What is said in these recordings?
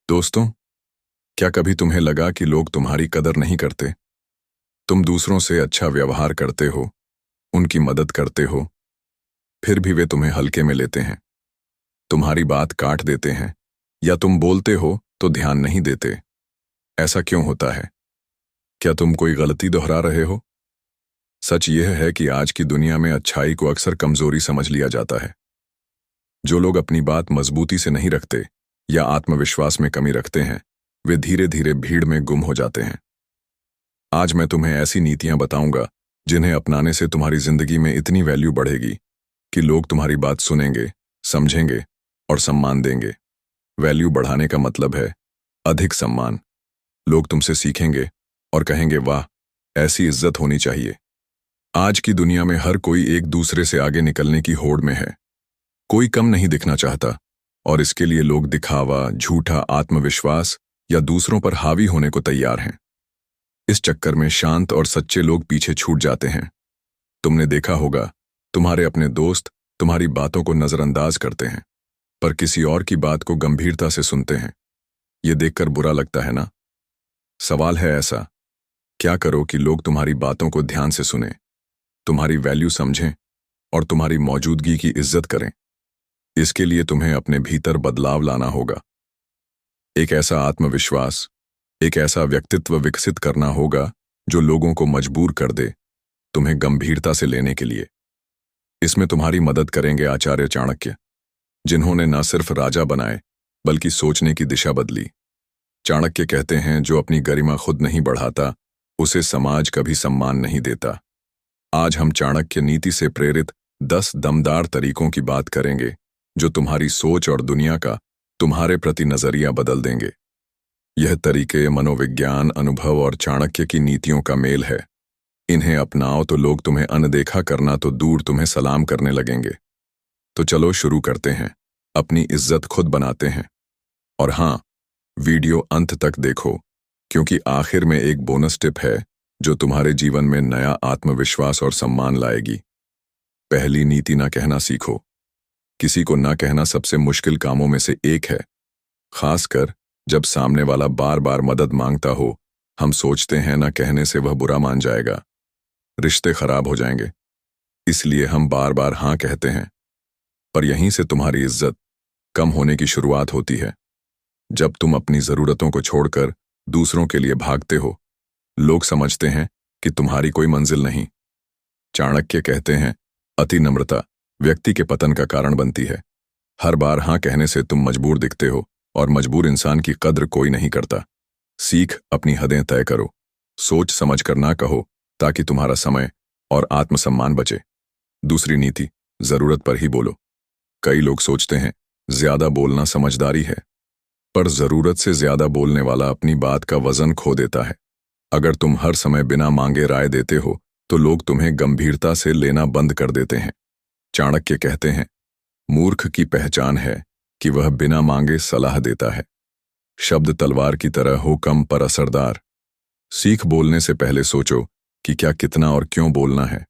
दोस्तों, क्या कभी तुम्हें लगा कि लोग तुम्हारी कदर नहीं करते? तुम दूसरों से अच्छा व्यवहार करते हो, उनकी मदद करते हो, फिर भी वे तुम्हें हल्के में लेते हैं, तुम्हारी बात काट देते हैं, या तुम बोलते हो तो ध्यान नहीं देते। ऐसा क्यों होता है? क्या तुम कोई गलती दोहरा रहे हो? सच यह है कि आज की दुनिया में अच्छाई को अक्सर कमजोरी समझ लिया जाता है। जो लोग अपनी बात मजबूती से नहीं रखते या आत्मविश्वास में कमी रखते हैं, वे धीरे धीरे भीड़ में गुम हो जाते हैं। आज मैं तुम्हें ऐसी नीतियां बताऊंगा जिन्हें अपनाने से तुम्हारी जिंदगी में इतनी वैल्यू बढ़ेगी कि लोग तुम्हारी बात सुनेंगे, समझेंगे और सम्मान देंगे। वैल्यू बढ़ाने का मतलब है अधिक सम्मान। लोग तुमसे सीखेंगे और कहेंगे, वाह, ऐसी इज्जत होनी चाहिए। आज की दुनिया में हर कोई एक दूसरे से आगे निकलने की होड़ में है। कोई कम नहीं दिखना चाहता और इसके लिए लोग दिखावा, झूठा आत्मविश्वास या दूसरों पर हावी होने को तैयार हैं। इस चक्कर में शांत और सच्चे लोग पीछे छूट जाते हैं। तुमने देखा होगा, तुम्हारे अपने दोस्त तुम्हारी बातों को नजरअंदाज करते हैं, पर किसी और की बात को गंभीरता से सुनते हैं। ये देखकर बुरा लगता है ना? सवाल है ऐसा, क्या करो कि लोग तुम्हारी बातों को ध्यान से सुने, तुम्हारी वैल्यू समझें और तुम्हारी मौजूदगी की इज्जत करें? इसके लिए तुम्हें अपने भीतर बदलाव लाना होगा। एक ऐसा आत्मविश्वास, एक ऐसा व्यक्तित्व विकसित करना होगा जो लोगों को मजबूर कर दे तुम्हें गंभीरता से लेने के लिए। इसमें तुम्हारी मदद करेंगे आचार्य चाणक्य, जिन्होंने न सिर्फ राजा बनाए बल्कि सोचने की दिशा बदली। चाणक्य कहते हैं, जो अपनी गरिमा खुद नहीं बढ़ाता उसे समाज कभी सम्मान नहीं देता। आज हम चाणक्य नीति से प्रेरित 10 दमदार तरीकों की बात करेंगे जो तुम्हारी सोच और दुनिया का तुम्हारे प्रति नजरिया बदल देंगे। यह तरीके मनोविज्ञान, अनुभव और चाणक्य की नीतियों का मेल है। इन्हें अपनाओ तो लोग तुम्हें अनदेखा करना तो दूर तुम्हें सलाम करने लगेंगे। तो चलो शुरू करते हैं, अपनी इज्जत खुद बनाते हैं। और हाँ, वीडियो अंत तक देखो, क्योंकि आखिर में एक बोनस टिप है जो तुम्हारे जीवन में नया आत्मविश्वास और सम्मान लाएगी। पहली नीति, ना कहना सीखो। किसी को ना कहना सबसे मुश्किल कामों में से एक है, खासकर जब सामने वाला बार बार मदद मांगता हो। हम सोचते हैं ना कहने से वह बुरा मान जाएगा, रिश्ते खराब हो जाएंगे, इसलिए हम बार बार हाँ कहते हैं। पर यहीं से तुम्हारी इज्जत कम होने की शुरुआत होती है। जब तुम अपनी जरूरतों को छोड़कर दूसरों के लिए भागते हो, लोग समझते हैं कि तुम्हारी कोई मंजिल नहीं। चाणक्य कहते हैं, अति नम्रता व्यक्ति के पतन का कारण बनती है। हर बार हाँ कहने से तुम मजबूर दिखते हो और मजबूर इंसान की कद्र कोई नहीं करता। सीख अपनी हदें तय करो, सोच समझ कर ना कहो ताकि तुम्हारा समय और आत्मसम्मान बचे। दूसरी नीति, जरूरत पर ही बोलो। कई लोग सोचते हैं ज्यादा बोलना समझदारी है, पर जरूरत से ज्यादा बोलने वाला अपनी बात का वजन खो देता है। अगर तुम हर समय बिना मांगे राय देते हो तो लोग तुम्हें गंभीरता से लेना बंद कर देते हैं। चाणक्य कहते हैं, मूर्ख की पहचान है कि वह बिना मांगे सलाह देता है। शब्द तलवार की तरह हो, कम पर असरदार। सीख बोलने से पहले सोचो कि क्या, कितना और क्यों बोलना है।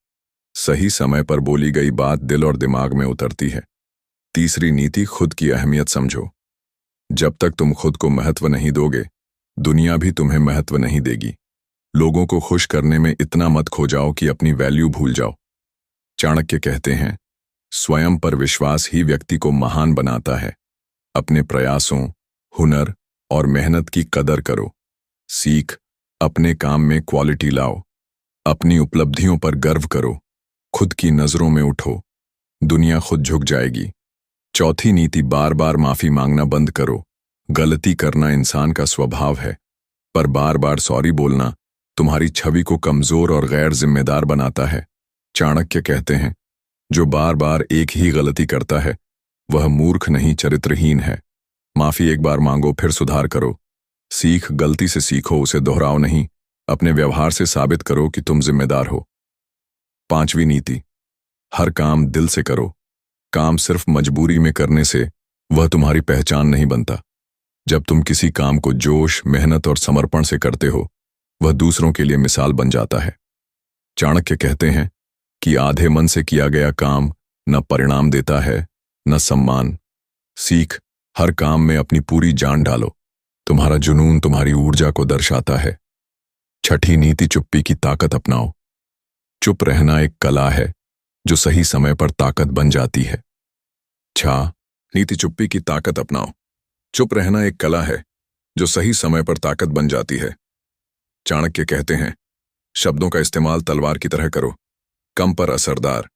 सही समय पर बोली गई बात दिल और दिमाग में उतरती है। तीसरी नीति, खुद की अहमियत समझो। जब तक तुम खुद को महत्व नहीं दोगे, दुनिया भी तुम्हें महत्व नहीं देगी। लोगों को खुश करने में इतना मत खो जाओ कि अपनी वैल्यू भूल जाओ। चाणक्य कहते हैं, स्वयं पर विश्वास ही व्यक्ति को महान बनाता है। अपने प्रयासों, हुनर और मेहनत की कदर करो। सीख अपने काम में क्वालिटी लाओ। अपनी उपलब्धियों पर गर्व करो। खुद की नजरों में उठो, दुनिया खुद झुक जाएगी। चौथी नीति, बार बार माफी मांगना बंद करो। गलती करना इंसान का स्वभाव है, पर बार बार सॉरी बोलना तुम्हारी छवि को कमजोर और गैर जिम्मेदार बनाता है। चाणक्य कहते हैं, जो बार बार एक ही गलती करता है वह मूर्ख नहीं, चरित्रहीन है। माफी एक बार मांगो, फिर सुधार करो। सीख गलती से सीखो, उसे दोहराओ नहीं। अपने व्यवहार से साबित करो कि तुम जिम्मेदार हो। पांचवी नीति, हर काम दिल से करो। काम सिर्फ मजबूरी में करने से वह तुम्हारी पहचान नहीं बनता। जब तुम किसी काम को जोश, मेहनत और समर्पण से करते हो, वह दूसरों के लिए मिसाल बन जाता है। चाणक्य कहते हैं कि आधे मन से किया गया काम न परिणाम देता है न सम्मान। सीख हर काम में अपनी पूरी जान डालो। तुम्हारा जुनून तुम्हारी ऊर्जा को दर्शाता है। छठी नीति, चुप्पी की ताकत अपनाओ। चुप रहना एक कला है जो सही समय पर ताकत बन जाती है। छा नीति, चुप्पी की ताकत अपनाओ। चुप रहना एक कला है जो सही समय पर ताकत बन जाती है। चाणक्य कहते हैं, शब्दों का इस्तेमाल तलवार की तरह करो, कम पर असरदार।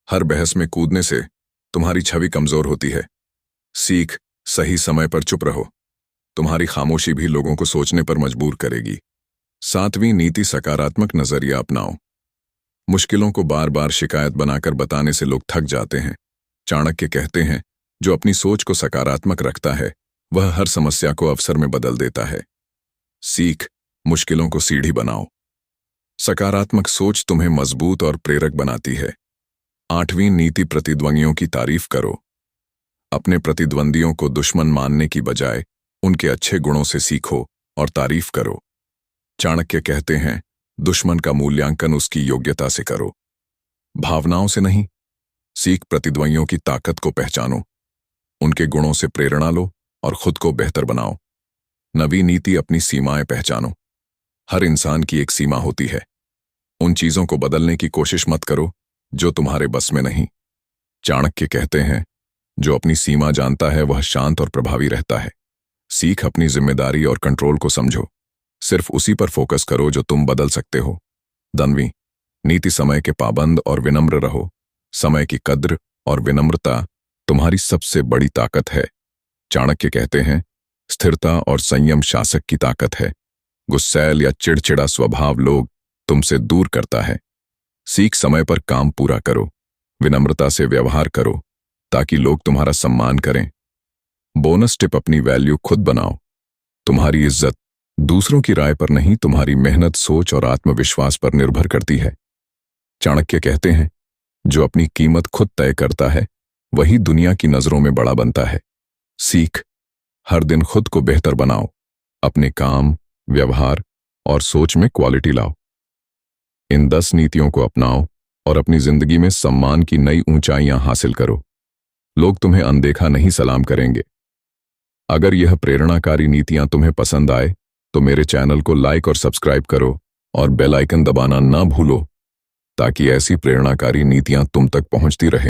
हर बहस में कूदने से तुम्हारी छवि कमजोर होती है। सीख, सही समय पर चुप रहो। तुम्हारी खामोशी भी लोगों को सोचने पर मजबूर करेगी। सातवीं नीति, सकारात्मक नजरिया अपनाओ। मुश्किलों को बार बार शिकायत बनाकर बताने से लोग थक जाते हैं। चाणक्य कहते हैं, जो अपनी सोच को सकारात्मक रखता है वह हर समस्या को अवसर में बदल देता है। सीख, मुश्किलों को सीढ़ी बनाओ। सकारात्मक सोच तुम्हें मजबूत और प्रेरक बनाती है। आठवीं नीति, प्रतिद्वंदियों की तारीफ करो। अपने प्रतिद्वंदियों को दुश्मन मानने की बजाय उनके अच्छे गुणों से सीखो और तारीफ करो। चाणक्य कहते हैं, दुश्मन का मूल्यांकन उसकी योग्यता से करो, भावनाओं से नहीं। सीख, प्रतिद्वंदियों की ताकत को पहचानो, उनके गुणों से प्रेरणा लो और खुद को बेहतर बनाओ। नवीं नीति, अपनी सीमाएं पहचानो। हर इंसान की एक सीमा होती है। उन चीजों को बदलने की कोशिश मत करो जो तुम्हारे बस में नहीं। चाणक्य कहते हैं, जो अपनी सीमा जानता है वह शांत और प्रभावी रहता है। सीख, अपनी जिम्मेदारी और कंट्रोल को समझो। सिर्फ उसी पर फोकस करो जो तुम बदल सकते हो। 10वीं नीति, समय के पाबंद और विनम्र रहो। समय की कद्र और विनम्रता तुम्हारी सबसे बड़ी ताकत है। चाणक्य कहते हैं, स्थिरता और संयम शासक की ताकत है। गुस्सैल या चिड़चिड़ा स्वभाव लोग तुमसे दूर करता है। सीख, समय पर काम पूरा करो। विनम्रता से व्यवहार करो ताकि लोग तुम्हारा सम्मान करें। बोनस टिप, अपनी वैल्यू खुद बनाओ। तुम्हारी इज्जत दूसरों की राय पर नहीं, तुम्हारी मेहनत, सोच और आत्मविश्वास पर निर्भर करती है। चाणक्य कहते हैं, जो अपनी कीमत खुद तय करता है वही दुनिया की नजरों में बड़ा बनता है। सीख, हर दिन खुद को बेहतर बनाओ। अपने काम, व्यवहार और सोच में क्वालिटी लाओ। इन 10 नीतियों को अपनाओ और अपनी जिंदगी में सम्मान की नई ऊंचाइयां हासिल करो। लोग तुम्हें अनदेखा नहीं सलाम करेंगे। अगर यह प्रेरणाकारी नीतियां तुम्हें पसंद आए तो मेरे चैनल को लाइक और सब्सक्राइब करो और बेल आइकन दबाना ना भूलो ताकि ऐसी प्रेरणाकारी नीतियां तुम तक पहुंचती रहें।